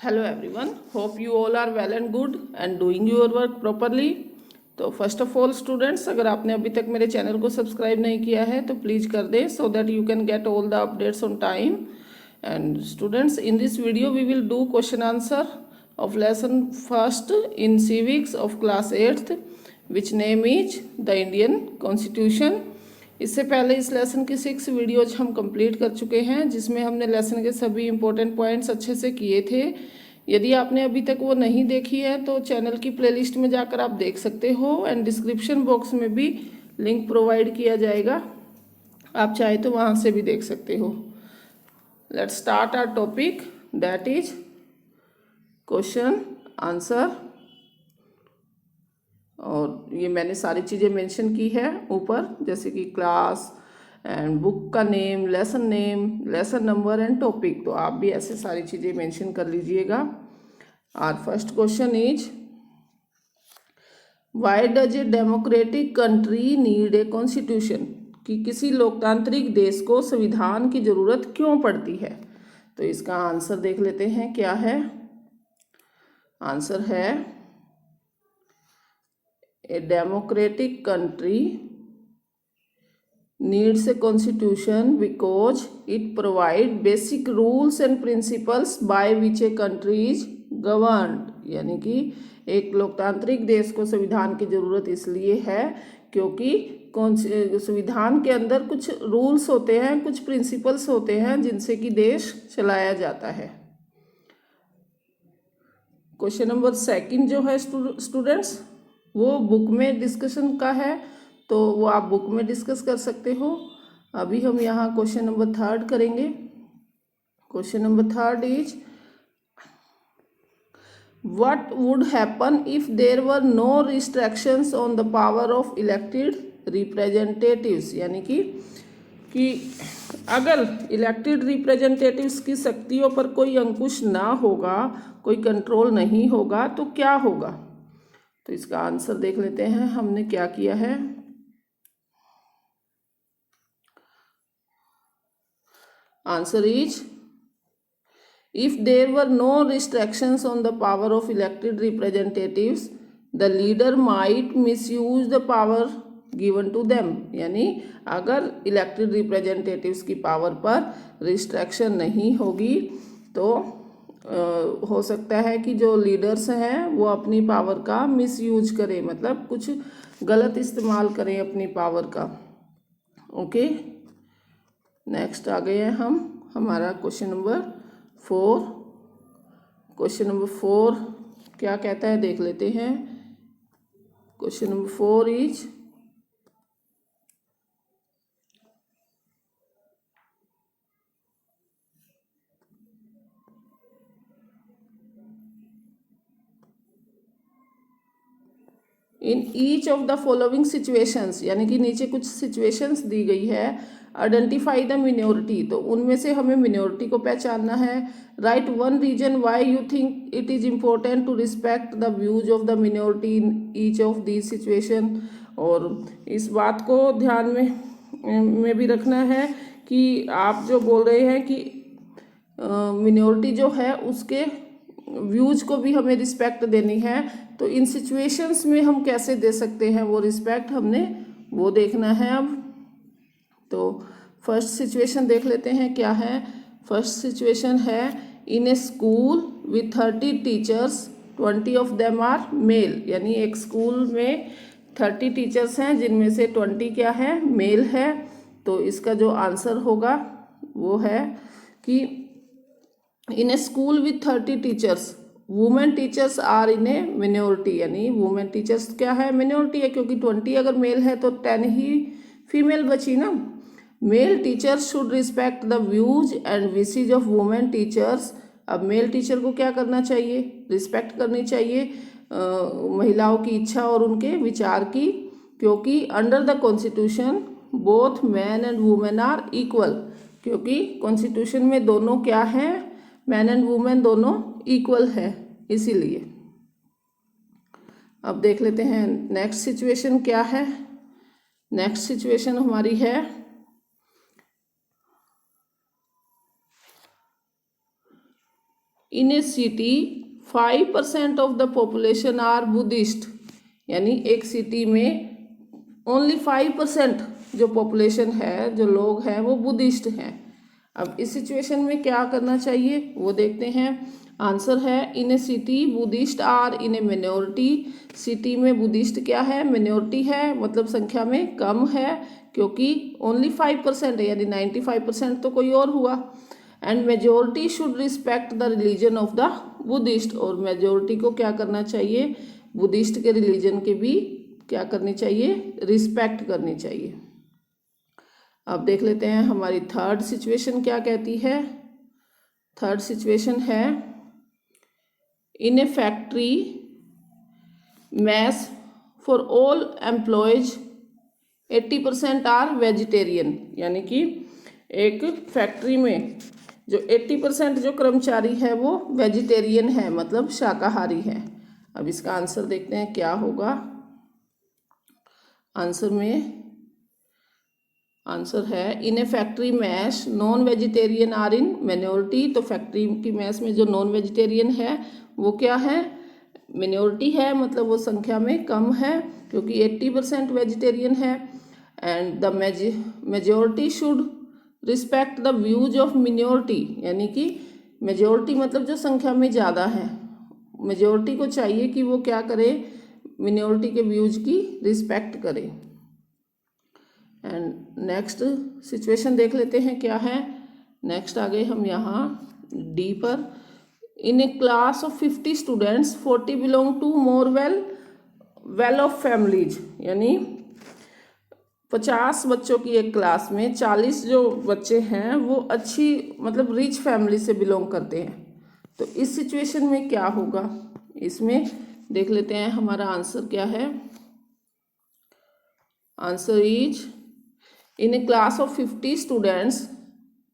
Hello everyone, hope you all are well and good and doing your work properly. तो first of all students, अगर आपने अभी तक मेरे चैनल को सब्सक्राइब नहीं किया है तो प्लीज़ कर दें so that you can get all the updates on time. And students, in this video we will do question answer of lesson first in civics of class 8th which name is the Indian Constitution. इससे पहले इस lesson की 6 videos हम complete कर चुके हैं जिसमें हमने लेसन के सभी इंपॉर्टेंट पॉइंट्स अच्छे से किए थे. यदि आपने अभी तक वो नहीं देखी है तो चैनल की प्लेलिस्ट में जाकर आप देख सकते हो एंड डिस्क्रिप्शन बॉक्स में भी लिंक प्रोवाइड किया जाएगा, आप चाहे तो वहाँ से भी देख सकते हो. Let's start our topic that is question answer. और ये मैंने सारी चीज़ें मेंशन की है ऊपर, जैसे कि क्लास एंड बुक का name, lesson number and topic. तो आप भी ऐसे सारी चीज़ें मेंशन कर लीजिएगा. Our first question is why does a democratic country need a constitution. कि किसी लोकतांत्रिक देश को संविधान की ज़रूरत क्यों पड़ती है. तो इसका आंसर देख लेते हैं क्या है. आंसर है ए democratic country needs a constitution because it provide basic rules and principles by which a country is governed. यानी कि एक लोकतांत्रिक देश को संविधान की ज़रूरत इसलिए है क्योंकि संविधान के अंदर कुछ रूल्स होते हैं, कुछ प्रिंसिपल्स होते हैं जिनसे कि देश चलाया जाता है. क्वेश्चन नंबर सेकंड जो है स्टूडेंट्स वो बुक में डिस्कशन का है, तो वो आप बुक में डिस्कस कर सकते हो. अभी हम यहाँ क्वेश्चन नंबर थर्ड करेंगे. Question number third is what would happen if there were no restrictions on the power of elected representatives. यानी कि अगर इलेक्टेड रिप्रेजेंटेटिव्स की शक्तियों पर कोई अंकुश ना होगा, कोई कंट्रोल नहीं होगा, तो क्या होगा. तो इसका आंसर देख लेते हैं हमने क्या किया है. Answer is if there were no restrictions on the power of elected representatives, the leader might misuse the power given to them. यानी अगर इलेक्टेड रिप्रेजेंटेटिव्स की पावर पर रिस्ट्रिक्शन नहीं होगी तो हो सकता है कि जो लीडर्स हैं वो अपनी पावर का मिसयूज करें, मतलब कुछ गलत इस्तेमाल करें अपनी पावर का. ओके, नेक्स्ट आ गए हैं हम हमारा क्वेश्चन नंबर 4. क्वेश्चन नंबर 4 क्या कहता है देख लेते हैं. Question number 4 is in each of the following situations. यानी कि नीचे कुछ सिचुएशंस दी गई है. आइडेंटिफाई द मिनोरिटी, तो उनमें से हमें मिनोरिटी को पहचानना है. Right one reason why you think it is important to respect the views of the minority in each of this situation. और इस बात को ध्यान में भी रखना है कि आप जो बोल रहे हैं कि मिनोरिटी जो है उसके व्यूज को भी हमें रिस्पेक्ट देनी है. तो इन सिचुएशंस में हम कैसे दे सकते हैं वो रिस्पेक्ट, हमने वो देखना है अब. तो फर्स्ट सिचुएशन देख लेते हैं क्या है. फर्स्ट सिचुएशन है in a school with 30 teachers 20 of them are male. यानी एक स्कूल में 30 टीचर्स हैं जिनमें से 20 क्या है, मेल है. तो इसका जो आंसर होगा वो है कि in a school with 30 teachers women teachers are in a minority. यानी वुमेन टीचर्स क्या है, मिनोरिटी है, क्योंकि 20 अगर मेल है तो 10 ही फीमेल बची ना. Male teachers should respect the views and wishes of women teachers. अब मेल टीचर को क्या करना चाहिए, रिस्पेक्ट करनी चाहिए महिलाओं की इच्छा और उनके विचार की, क्योंकि under the constitution both man and women are equal. क्योंकि कॉन्स्टिट्यूशन में दोनों क्या हैं, मैन एंड वुमेन दोनों इक्वल है, इसीलिए. अब देख लेते हैं नेक्स्ट सिचुएशन क्या है. नेक्स्ट सिचुएशन हमारी है in a city 5% of the population are Buddhist, यानी एक सिटी में ओनली 5% जो पॉपुलेशन है, जो लोग हैं, वो बुद्धिस्ट हैं। अब इस सिचुएशन में क्या करना चाहिए वो देखते हैं। आंसर है in a city Buddhist are in a minority. City में बुद्धिस्ट क्या है, मिनोरिटी है, मतलब संख्या में कम है, क्योंकि ओनली 5% है, यानी 95% तो कोई और हुआ। And majority should respect the religion of the Buddhist, और मेजोरिटी को क्या करना चाहिए, बुद्धिस्ट के रिलीजन के भी क्या करनी चाहिए, रिस्पेक्ट करनी चाहिए। अब देख लेते हैं हमारी थर्ड सिचुएशन क्या कहती है। थर्ड सिचुएशन है in a factory mess for all employees 80% are vegetarian, यानी कि एक फैक्ट्री में जो 80% जो कर्मचारी है वो वेजिटेरियन है, मतलब शाकाहारी है। अब इसका आंसर देखते हैं क्या होगा। आंसर में आंसर है in a factory mess non vegetarian are in minority. तो फैक्ट्री की मैस में जो नॉन वेजिटेरियन है वो क्या है, मिनोरिटी है, मतलब वो संख्या में कम है, क्योंकि 80% वेजिटेरियन है। And the majority should respect the views of minority, यानी कि मेजोरिटी मतलब जो संख्या में ज़्यादा है, मेजोरिटी को चाहिए कि वो क्या करे, मिनोरिटी के व्यूज की रिस्पेक्ट करे। एंड नेक्स्ट सिचुएशन देख लेते हैं क्या है। नेक्स्ट आ गए हम यहाँ डी पर। In a class of 50 students 40 belong to more well off families, यानी 50 बच्चों की एक क्लास में 40 जो बच्चे हैं वो अच्छी मतलब रिच फैमिली से बिलोंग करते हैं। तो इस सिचुएशन में क्या होगा, इसमें देख लेते हैं हमारा आंसर क्या है। Answer is in a class of 50 students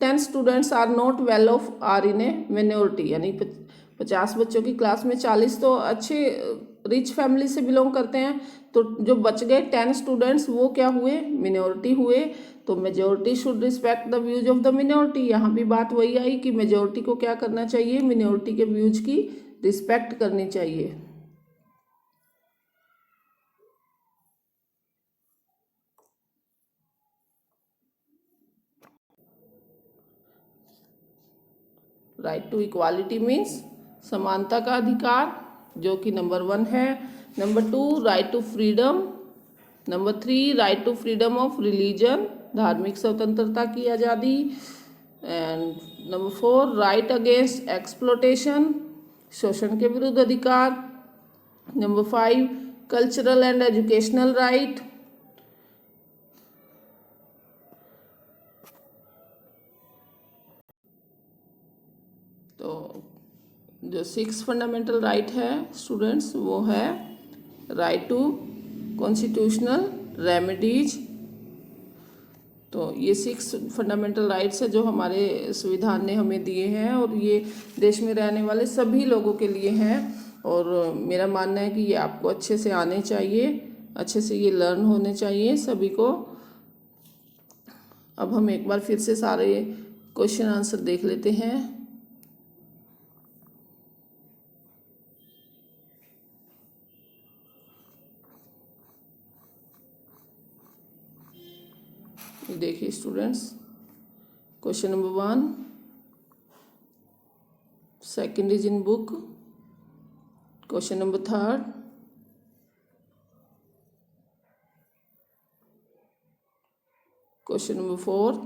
10 students are not well off are in a minority, यानी 50 बच्चों की क्लास में 40 तो अच्छे रिच फैमिली से बिलोंग करते हैं, तो जो बच गए 10 स्टूडेंट्स वो क्या हुए, मिनोरिटी हुए। तो majority should respect the views of the minority. यहाँ भी बात वही आई कि मेजोरिटी को क्या करना चाहिए, मिनोरिटी के व्यूज की रिस्पेक्ट करनी चाहिए। राइट टू इक्वालिटी मीन्स समानता का अधिकार, जो कि नंबर 1 है। Number 2 right to freedom. Number 3 right to freedom of religion, धार्मिक स्वतंत्रता की आज़ादी। And number 4 right against exploitation, शोषण के विरुद्ध अधिकार। Number 5 cultural and educational right. तो जो 6 फंडामेंटल राइट है स्टूडेंट्स, वो है राइट टू कॉन्स्टिट्यूशनल रेमेडीज। तो ये 6 फंडामेंटल राइट्स है जो हमारे संविधान ने हमें दिए हैं, और ये देश में रहने वाले सभी लोगों के लिए हैं। और मेरा मानना है कि ये आपको अच्छे से आने चाहिए, अच्छे से ये लर्न होने चाहिए सभी को। अब हम एक बार फिर से सारे क्वेश्चन आंसर देख लेते हैं। देखिए students, question number 1, second is in book. Question number 3, question number 4,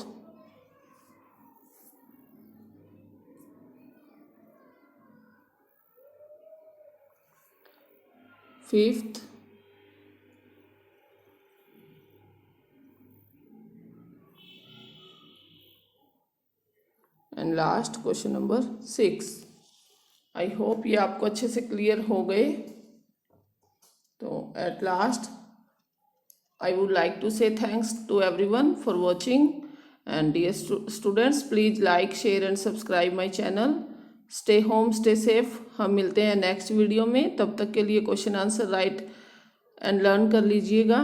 fifth, and last question number 6। I hope ये आपको अच्छे से क्लियर हो गए। तो at last I would like to say thanks to everyone for watching, and dear students please like share and subscribe my channel. Stay home stay safe. हम मिलते हैं नेक्स्ट वीडियो में, तब तक के लिए question answer right and learn कर लीजिएगा।